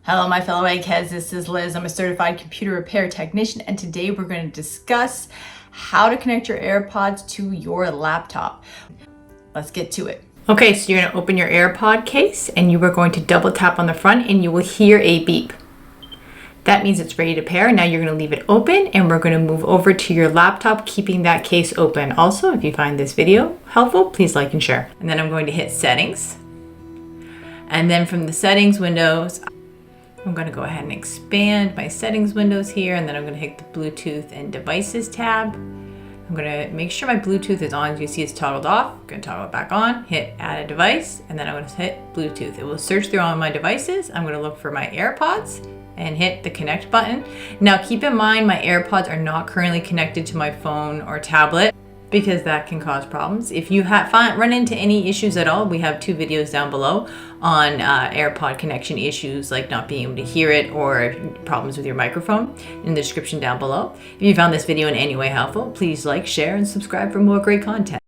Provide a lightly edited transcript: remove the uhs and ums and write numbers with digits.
Hello, my fellow eggheads. This is Liz. I'm a certified computer repair technician, and today we're going to discuss how to connect your AirPods to your laptop. Let's get to it. Okay, so you're going to open your AirPod case and you are going to double tap on the front and you will hear a beep. That means it's ready to pair. Now you're going to leave it open and we're going to move over to your laptop, keeping that case open. Also, if you find this video helpful, please like and share. And then I'm going to hit settings. And then from the settings windows, I'm going to go ahead and expand my settings windows here, and then I'm going to hit the Bluetooth and devices tab. I'm going to make sure my Bluetooth is on. As you see, it's toggled off. I'm going to toggle it back on, hit add a device, and then I'm going to hit Bluetooth. It will search through all my devices. I'm going to look for my AirPods and hit the connect button. Now keep in mind, my AirPods are not currently connected to my phone or tablet, because that can cause problems. If you run into any issues at all, we have 2 videos down below on AirPod connection issues, like not being able to hear it or problems with your microphone, in the description down below. If you found this video in any way helpful, please like, share, and subscribe for more great content.